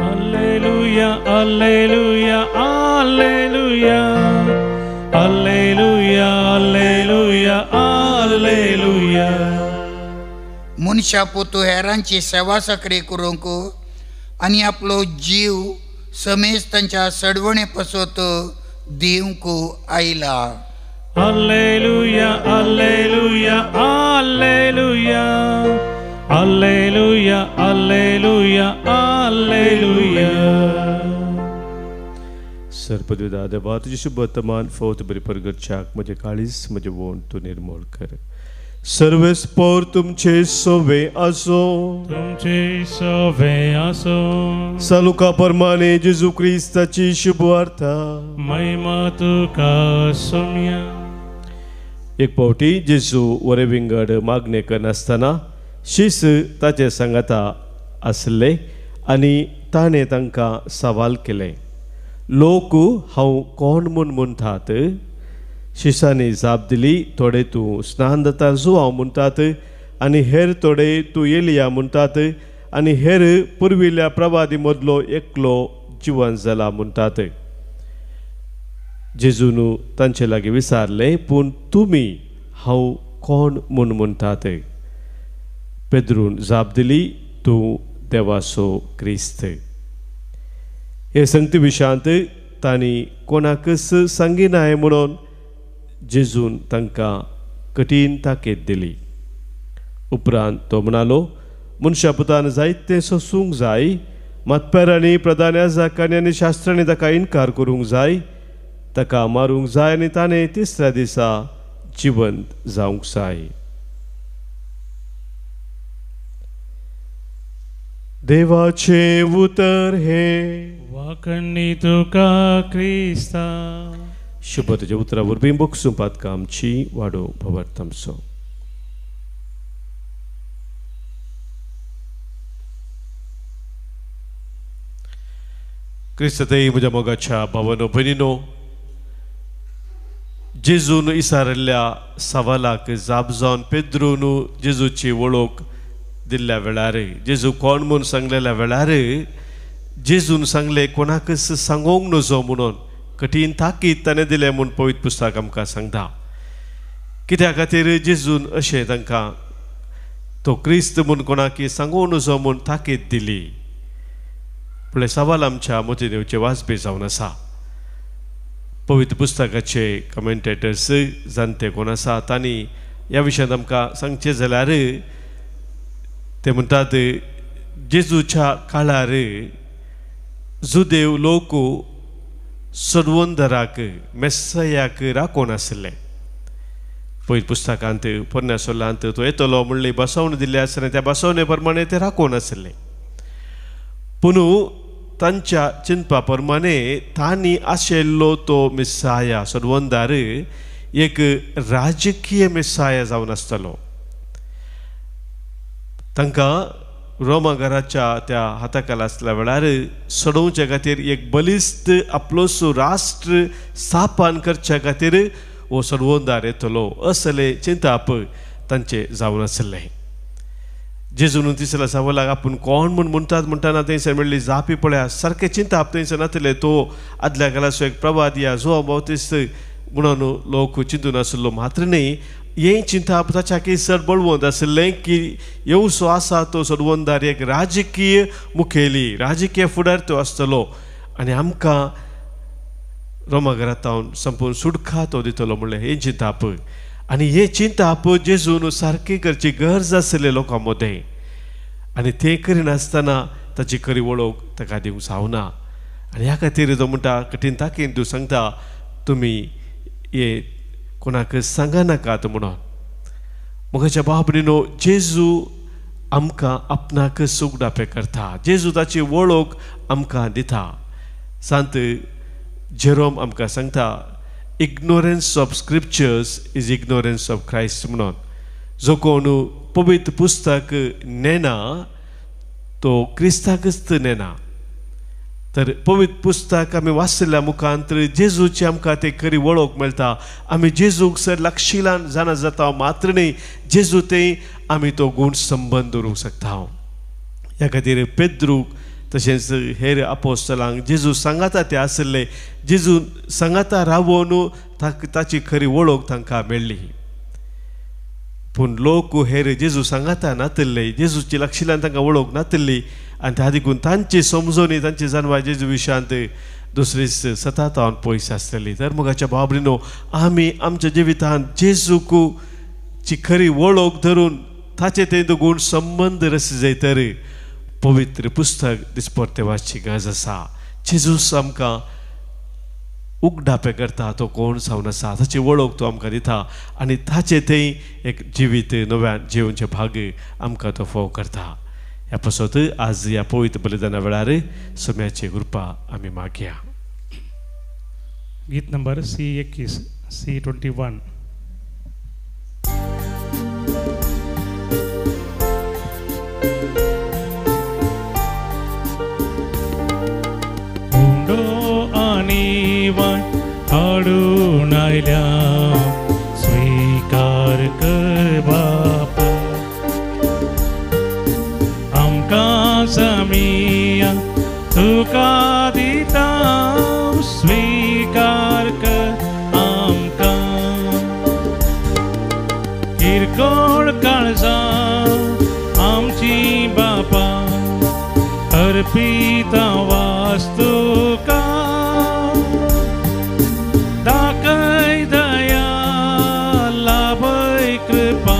Alleluia, alleluia, alleluia. Alleluia, alleluia, alleluia. मनशा पोतू हेरांची सेवा साकरी करूंक आनी आपलो जीव समेज तांच्या सडवणे पसत दिवंक आयला. Alleluia, alleluia, alleluia. Alleluia, alleluia, alleluia. सरपदविदा देवा तुझे शुभ वर्तमान फोत बरी परगटच्याक म्हजे काळीज म्हजे वोण तूं निर्मूळ कर. सर्वेस्पोर तुमचे सोवे आसो. तुमचे सोवे आसो. सालुका परमाने जेजू क्रिस्ताची शुभ वार्ता. महिमा तुका सोम्या. एक पावटी जेजू वरे विंगड मागणे करनासतना शिस ताचे सांगाता आसले आनी ताणें तांकां सवाल केले, लोक हांव कोण म्हूण म्हणटात? शिसांनी जाप दिली, थोडे तूं स्नान जाता जो हांव म्हणटात, आनी हेर थोडे तूं एलिया म्हणटात, आनी हेर पुर्विल्ल्या प्रवादी मदलो एकलो जिवंत जाला म्हणटात. जेजून तांचे लागीं विचारले, पूण तुमी हांव कोण म्हूण म्हणटात? पेद्रून जाप दिली, तूं देवाचो क्रिस्त. हे संगती विशांत तांणी कोणाकच सांगिनाय म्हणून जेजून तांकां कठीण ताकीद दिली. उपरांत तो म्हणालो, मनशा पुतान जायते सोसूंक जाय, मातपेरांनी प्रधान याजकांनी आनी शास्त्रांनी ताका इन्कार करूंक जाय, ताका मारूंक जाय आनी ताणें तिसऱ्या दिसा जिवंत जावंक जाय. देवाचे उतर हे वाकणी तुका क्रिस्ता. शुभ तुझ्या उतरा वरवीं बोगसूंपातका आमची वाडो भवार तामचो. क्रिस्ततेय म्हज्या मोगाच्या भावानो भयणीनो, जेजून इसारिल्ल्या सवालाक जाप जावन पेद्रून जेजूची वळख दिल्ल्या वेळार, जेजू कोण म्हूण सांगलेल्या वेळार जेजून सांगले कोणाकच सांगोंक नजो म्हणून कठीण ताकीद ताणें दिलें म्हूण पवित्र पुस्तक आमकां सांगता. कित्या खातीर जेजून अशें तांकां तो क्रिस्त म्हूण कोणाकी सांगोंक नजो म्हूण ताकीद दिली. फुडले सवाल आमच्या मतीन येवचे वाजपी जावन आसा. पवित्र पुस्तकाचे कमेंटेटर्स जाणते कोण आसा तांणी ह्या विशयांत आमकां सांगचें जाल्यार ते म्हणटात, जेजूच्या काळार जुदेव लोक सडवंदराक मेस्सयाक राखोन आसले. पवित्र पुस्तकांत पोरन्यासोल्लांत तो येतलो म्हणली बसवण दिल्ले आसतना त्या बसवणे प्रमाणे ते राखोन आसले. पूण तांच्या चिंतपा प्रमाणे तांणी आशिल्लो तो मेस्साया सडवंदार एक राजकीय मेस्साया जावन आसतलो. तांकां रोमाघराच्या त्या हाताखाल आसल्या वेळार सडोवच्या खातीर एक बलिश्ट आपलोसो राष्ट्र स्थापन करच्या खातीर हो सडवंदार येतलो असले चिंताप तांचे जावन आसले. जेजून तिसऱ्या सवालाक आपूण कोण म्हूण म्हणटात म्हणटाना थंयसर म्हणली जापी पळया सारकें चिंताप थंयसर नासले. तो आदल्या काळाचो एक प्रवादी या जो बावतिस्त म्हणून लोक चिंतून आसलो. मात्र न्ही हे चिंताप ताच्या केसर बळवंत आसलें की येवसो आसा तो सडवंदार एक राजकीय मुखेली राजकीय फुडार तो आसतलो आनी आमकां रोमाघरांतावन संपूर्ण सुडका तो दितलो म्हणलें हे चिंताप. आनी हे चिंताप जेजून सारकी करची गरज आसली लोकां मदें आनी तें करिनासतना ताची खरी वळख ताका दिवंक जावना. आनी ह्या खातीर तो म्हणटा कठीण ताकीन तूं सांगता तुमी हे कोणाक सांगनाकात म्हणून. मोगाच्या भाव भयणीनो, जेजू आमकां आपणाक सुखदापे करता. जेजू ताची वळख आमकां दिता. सांत जेरोम आमकां सांगता ignorance of scriptures is ignorance of Christ म्हणून. जो कोण पवित्र पुस्तक नेना तो क्रिस्ताकच नेना. तर पवित्र पुस्तक आमी वाचल्या मुखांतर जेजूची आमकां ते खरी वळख मेळटा. आमी जेजूक सर लागशिलान जाणा जाता मात्र न्ही, जेजू ते आमी तो गूण संबंद दवरूंक शकता. ह्या खातीर पेद्रूक तशेंच हेर आपोस्तलांक जेजू सांगाता ते आसले, जेजू सांगाता रावून ताची खरी वळख तांकां मेळ्ळी. पूण लोक हेर जेजू सांगाता नातल्ले, जेजूची लागशिलान तांकां वळख नातल्ली आनी त्या देखून तांची समजोनी तांची जाणवा जेजू विशयांत दुसरीच सतत हांव पयस आसतली. तर मोगाच्या भाव भयणीनो, आमी आमच्या जिवितांत जेजूची खरी वळख धरून ताचे ते गूण संबंद रस जयतर पवित्र पुस्तक दिसपट्टेवाची गरज आसा. जेजूस आमकां उगडापे करता, तो कोण जावन आसा ताची वळख तो आमकां दिता आनी ताचे थंय एक जिवीत नव्यान जिवनचे भाग आमकां तो फोव करता. ह्या पासत आज ह्या पवित्र बलिदाना वेळार सोम्याची कृपा आमी मागया. गीत नंबर C21 C21. हाडून आयल्या स्वीकार कर बापा, आमकां समिया तुका दिता स्वीकार कर आमकां. किरकोळ काळजां आमची बापा अर्पिता वास्तुका, दाखय दया लाभय कृपा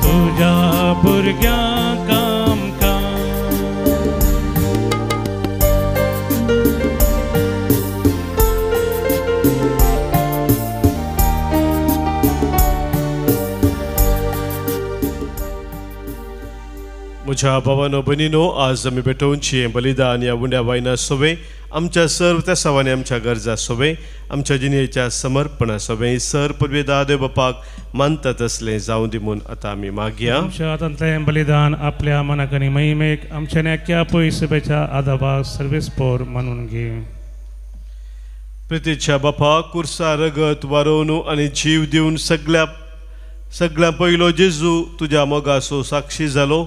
तुझ्या भुरग्यांक आमकां. म्हज्या भावानो भयणीनो, आज आमी भेटोवनची बलिदान ह्या उंड्या वायना सोवे आमच्या सर्व त्या सवानी आमच्या गरजा सोवे आमच्या जिणेच्या समर्पणा सोवे सर पदवी दादे बापाक मानतात असले जाऊं दी म्हूण आतां आमी मागया. आमच्या हातांतलें बलिदान आपल्या मनाकनी महिमेक आमच्या नेक्या पयसुबेच्या आदाबाक सर्वेस्पोर मानून घे. प्रितीच्या बापा, कुर्सा रगत वारोवन आनी जीव दिवन सगळ्या पयलो जेजू तुज्या मोगाचो साक्षी जालो.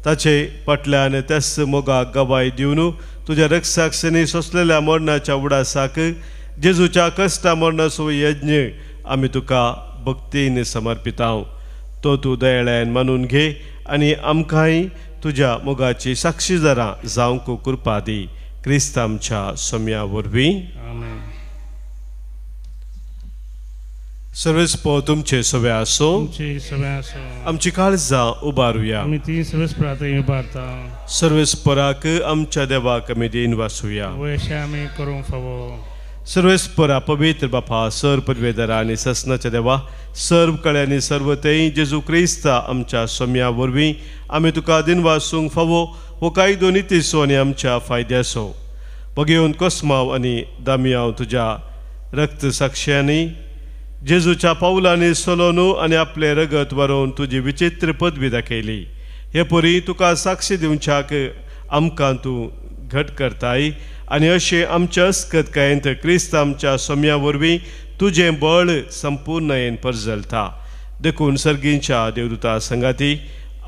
ताचे फाटल्यान त्याच मोगाक गवाय दिवन तुज्या रक्षाक्षणी सोंसलेल्या मरणाच्या उडासाक जेजूच्या कश्टा मरणाचो यज्ञ आमी तुका भक्तीन समर्पिता. तो तूं दयाळ्यान मानून घे आनी आमकांय तुज्या मोगाची साक्षीदारां जावंक कृपा दी. क्रिस्त आमच्या सोम्या वरवीं. आमेन. सर्वेस्पो तुमचे सोवे आसो. आमची काळजां उबारुया. आमी ती सर्वेस्परांत उबारता. सर्वेस्पराक आमच्या देवाक आमी देन वासुया. वयशे आमी करूंक फावो. सर्वेस्परा पवित्र बापा, सर पदवेदारा आनी ससनाच्या देवा, सर्व कळ्यांनी सर्व तें जेजू क्रिस्ता आमच्या सोम्या वरवीं आमी तुका दिन वासूंक फावो हो कायदो नितीसो आनी आमच्या फायद्याचो. बगेवन कोस्माव आनी दामियाव तुज्या रक्त साक्षयांनी जेजूच्या पावलांनी सोलोन आनी आपले रगत व्हरून तुजी विचित्र पदवी दाखयली. हे परी तुका साक्षी दिवच्याक आमकां तूं घट करताय आनी अशें आमच्या अस्कतकायेंत क्रिस्त आमच्या सोम्या वरवीं तुजें बळ संपूर्णयेन परजलता. देखून सर्गींच्या देवदूता संगाती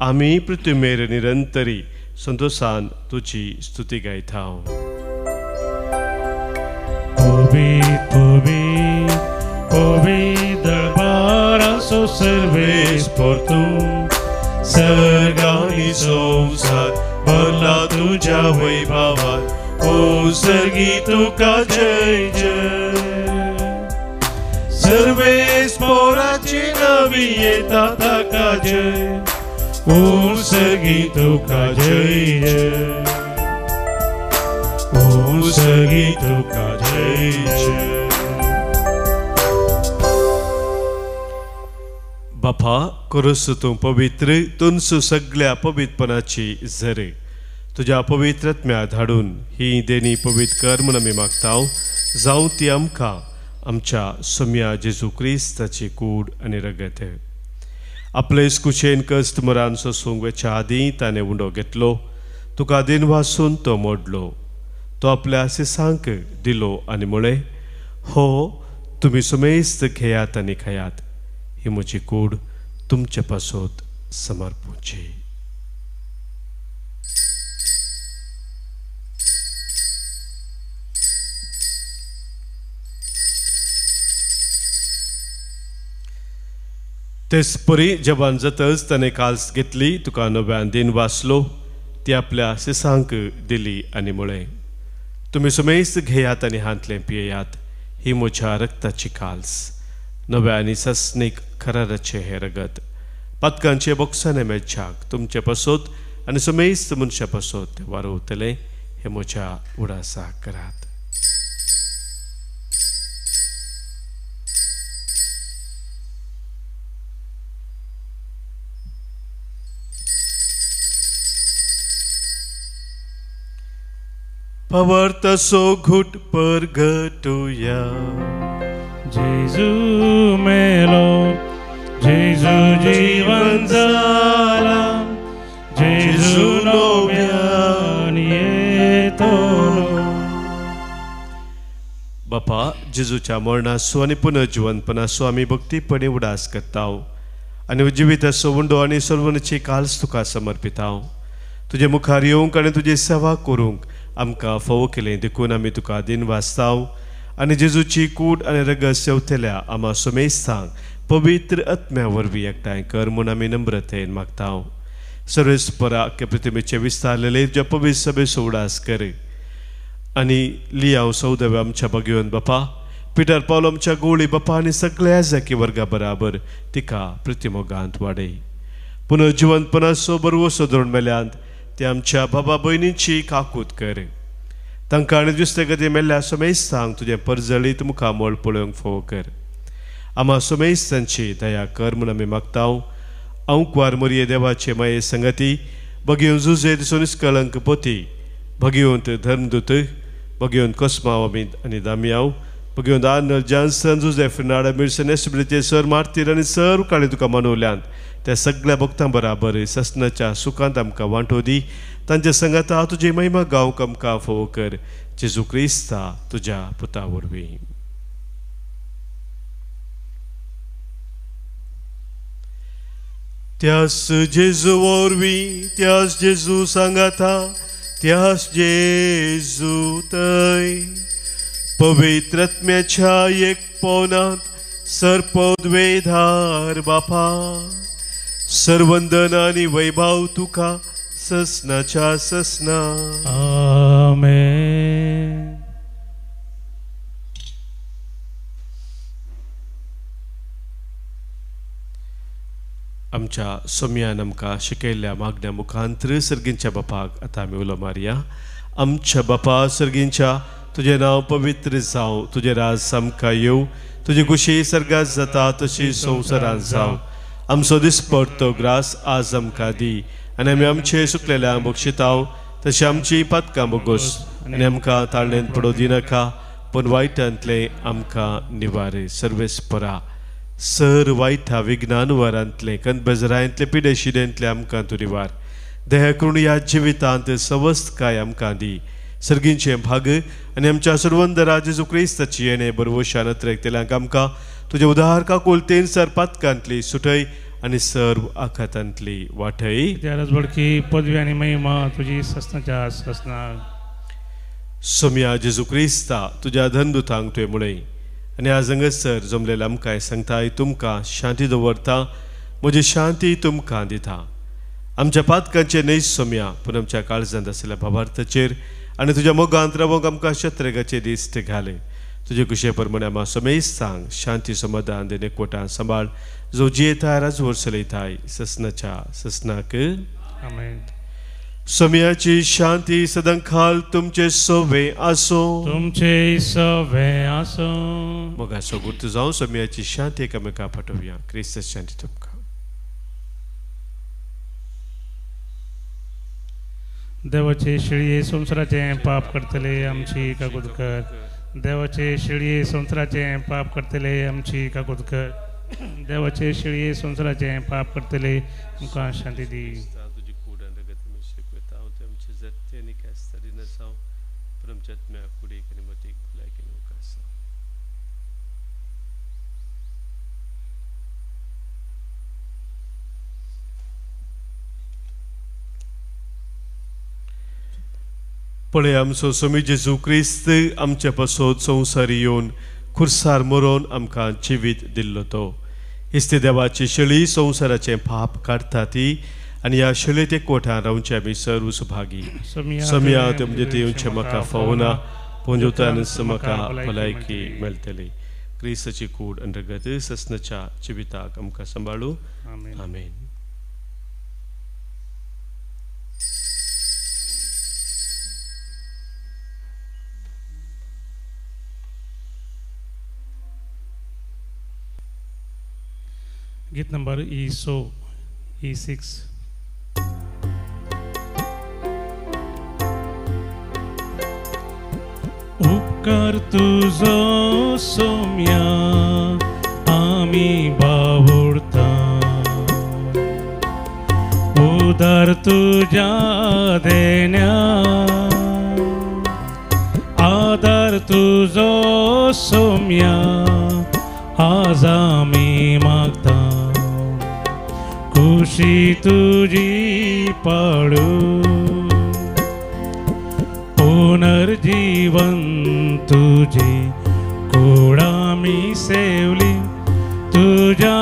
आमी पृथ्वीमेर निरंतरी संतोषान तुजी स्तुती गायता. Darbarazo serves por tu Sergani संसार भरला तुझ्या वैभवात. ओ सर्गी तुका जय जय. सर्वेस पोराची नवी येता ताका जय. ओ सर्गी तुका जय जय. ओ सर्गी तुका जय जय. बापा, करूस तूं पवित्र तुनसू सगळ्या पवित्रपणाची झर तुझ्या पवित्रत्म्या धाडून ही देणी पवित्र कर म्हूण आमी मागतांव. जावं ती आमकां आमच्या सोम्या जेजू क्रिस्ताची कूड आनी रगत. आपले कुशेन कश्ट मरान सोसूंक वेच्या आदीं ताणें उंडो घेतलो. तुका दिन वासून तो मोडलो. तो आपल्या सिसांक दिलो आनी म्हळे, हो तुम्ही सुमेस्त घेयात आनी खायात, ही म्हजी कूड तुमचे पासोत समर्पूची. तेच परी जबान जातच ताणें काल्स घेतली, तुका नव्यान दिन वाचलो, ती आपल्या सिसांक दिली आनी म्हळें, तुम्ही सुमेस्त घेयात आनी हांतलें पियेयात, ही म्हज्या रक्ताची काल्स, नव्या आनी सस्नीक खराराचें हें रगत, पातकांचे बोक्साने मेजाक तुमचे पासोत आनी सुमेस्त मनशा पासोत ते वारोवतले, हे म्हज्या उडासाक करात. Pavarta so good purgatoria. Jésus melo, Jésus जीवन झाला, Jésus नव्यान येतो. बापा जेजूच्या मरणासो आनी पुनर्जीवनपणासो आमी भक्तीपणे उडास करताव आनी जिविताचो उंडो आनी सर्वनाची काल्स तुका समर्पिताव. तुजे मुखार येवंक आनी तुजी सेवा करूंक आमकां फोव केलें देखून आमी तुका दिन वाचताव आनी जेजूची कूड आनी रगत सेवतल्या आमा सुमेस्तांक पवित्र आत्म्या वरवीं एकठांय कर म्हूण आमी नम्रतेन मागताव. सर्वेस्परा पृथ्वीचे विस्तारलेले ज्या पवित्र सभेचो उडास कर आनी लियाव सौदव्य आमच्या भगिवन बापा, पिटर पावलो आमच्या गोळी बापा आनी सगळ्या जाकी वर्गा बराबर तिका प्रतिमोगांत वाडय. पुनर्जीवनपणाचो बरवसो धरून मेल्यांत ते आमच्या बाबा भयणींची काकूत कर. तांकां आनी दुसरे गती मेल्ल्या सुमेस्तांक तुजें परजळीत मुखामोळ पळोवंक फोव कर. आमा सुमेस्तांची दया कर म्हूण आमी मागताव. अंकवार मरिये देवाचे माये संगती, भगिवन जुजे दिसो निश्कलंक पोती, भगिवंत धर्मदूत, भगिवंत कोस्माव आनी दामियाव, भगिवंत Arnold Johnson, Jose Fernando Milson, एस्ब्रिचे सर मार्तीर आनी सर्व काळी तुका मनवल्यांत त्या सगळ्या भक्तां बराबर ससनाच्या सुखांत आमकां वांटो दी. तांच्या संगता तुजी महिमा गावंक आमकां फोव कर. जेजू क्रिस्ता तुज्या पुता वरवीं. त्यास जेजू वरवीं, त्यास जेजू सांगाता, त्यास जेजू थंय पवित्र आत्म्याच्या एकपणांत सर्पोद्वेधार बापा, सर्वंदन आनी वैभव तुका ससनाच्या ससना. आमेन. आमच्या सोम्यान आमकां शिकयल्ल्या मागण्या मुखांतर सर्गींच्या बापाक आतां आमी उलो मारया. आमच्या बापा सर्गींच्या, तुजें नांव पवित्र जावं, तुजें राज आमकां येवं, तुजी कुशी सर्गांत जाता तशी संवसारांत जावं. आमचो दिसपडतो ग्रास आज आमकां दी आनी आमी आमचे सुकलेल्यांक बक्षिताव, तशी आमची पातकां बोगोस आनी आमकां ताळणेंत पडोवं दिनाका, पूण वायटांतले आमकां निवार. सर्वेस्परा सर वायटा विघ्नानुवारांतले कणबेजरांतले पिडेशिडेंतले आमकां तूं निवार. दया करून ह्या जिवितांत सवस्त काय आमकां दी. सर्गींचे भाग आनी आमच्या सर्वंदरा जेजू क्रिस्ताची येणे बरवशान नत्रेकतेल्यांक आमकां तुजे उदार काकुलतेन सर पातकांतली सुटय आनी सर्व आखातांतली वाटय. त्यालाच बडकी पदवी आनी महिमा तुजी ससनाच्या ससना. सोम्या जेजू क्रिस्ता तुज्या धनदुतांक तुवें म्हणय आनी आज हांगासर जमलेल्या आमकां सांगताय, तुमकां शांती दवरता, म्हजी शांती तुमकां दिता. आमच्या पातकांचे नैस सोम्या, पूण आमच्या काळजांत आसलेल्या भावार्थाचेर आनी तुज्या मोगांत रावंक आमकां शत्रेगाचे दीस ते घाले. तुजे कुशे प्रमाणे आमा समेस्तांक शांती समाधान देन एकवटान सांबाळ, जो जियेताय राजवट चलयताय ससनाच्या ससनाक. आमेन. सोम्याची शांती सदांखाल तुमचे सोवे आसो. तुमचे सवे आसो. मोगाचो गुर्त जावं सोम्याची शांती एकामेकां पाठोवया. क्रिस्त शांती तुमकां. देवाचे शिळये संवसाराचे पाप करतले आमची काकूत कर. देवाचे शिळये संवसाराचे पाप करतले आमची काकूत कर. देवाचे शिळये संवसाराचे पाप करतले आमकां शांती दी. तुजी कूड आनी रगत आमी शिकयता, आमचे नसाव परमचत्म्या कुडी कनी मतीक भलाई कनी उकासा पळय आमचो स्वामी जेजू क्रिस्त आमच्या पासत संवसार येवन खुर्सार मरोन आमकां जिवीत दिल्लो तो इस्ते देवाची शेळी संवसाराचें पाप काडटा ती आनी ह्या शेळयेत एकवटान रावचे आमी सर्व सुभागी समिया ते म्हणजे ते येवचे म्हाका फावना पोंजवतान म्हाका भलायकी मेळटली क्रिस्ताची कूड आनी रगत ससनाच्या जिविताक आमकां सांबाळू आमेन गीत नंबर E6 उपकार तुझो सोम्या आमी बावुरता उदार तुझ्या देण्या आदार तुझो सोम्या आज आमी मागता खुशी तुझी पाडू पुनर्जीवन तुझी कूड आमी सेवली तुझ्या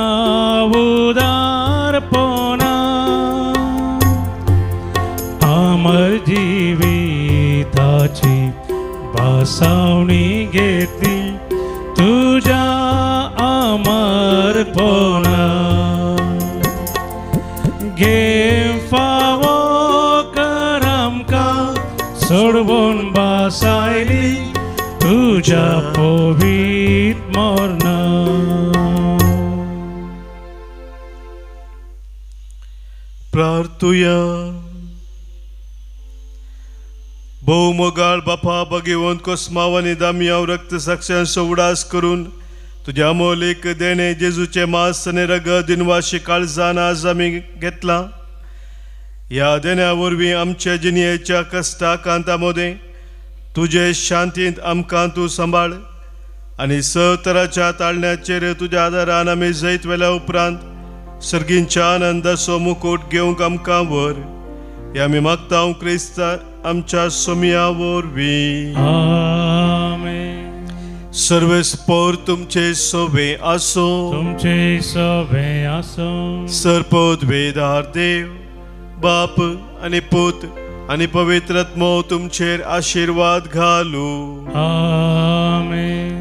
उदारपणा अमर जिविताची बासावणी घेतली तुझ्या अमरपणा घे फावो कर आमकां सोडवून बासायली तुझ्या पवित मरणा प्रार्थुया भोव मोगाळ बापा भगवंत कोस्मावानी दामियाव रक्त साक्षांचो उडास करून तुझ्या अमोलीक देणे जेजूचे मांस आनी रगत दिनवाशी काळजान आज आमी घेतला ह्या देण्या वरवीं आमच्या जिणयेच्या कश्टाकांतामोदे तुजे शांतींत आमकां तूं सांबाळ आनी तराच्या ताळण्याचेर तुज्या आदारान आमी जैत वेल्या उपरांत सर्गींच्या आनंदाचो मुकुट घेवंक आमकां व्हर हे आमी मागता क्रिस्त आमच्या सोमिया वरवीं आमेन सर्वेस्पोर तुमचे सोबे आसो तुमचे सोबे आसो सर्पोद वेदार देव बाप आनी पूत आनी पवित्रत्मो तुमचेर आशीर्वाद घालू आमेन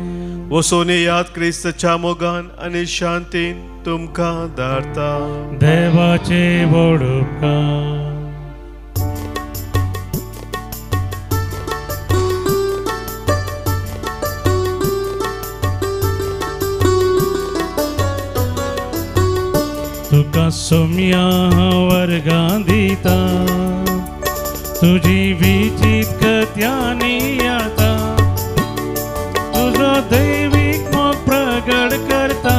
वसोन याद क्रिस्ताच्या मोगान आनी शांतीन तुमकां धाडटा देवाचे व्हड उपकार तुका सोम्या वर्गां दिता तुजी विचित कथ्यांनी येता तुजो दैवीक मोग प्रगट करता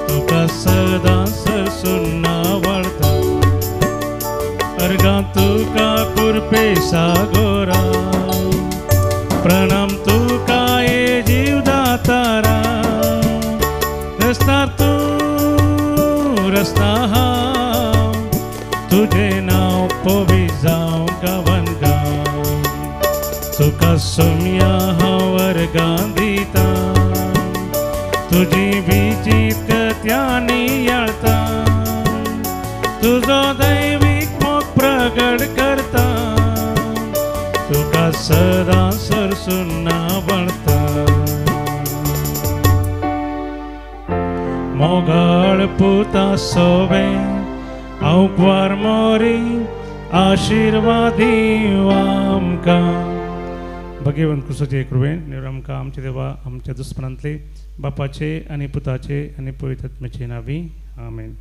तुका सदां सरसून आवडटा अर्गां तुका कुरपे सागोरा प्रणाम तुका ये जीवदातारा रस्तार तूं रस्ता हांव तुझे नांव पोवी जावं गांवान गांव तुका सोम्या हांव वर्गां दिता तुजी विचित कथ्यांनी येता तुजो दैवीक मोग प्रगट करता तुका सदां सरसून आवडटा मोगाळ पुता सोबे आंकवार मोरी आशीर्वादी आमकां भगवंत कृष्णाचे कृपेन आमकां आमचे देवा आमच्या दुस्मनांतले बापाचे आनी पुताचे आनी पवित्र आत्म्याचे नांवी आमेन.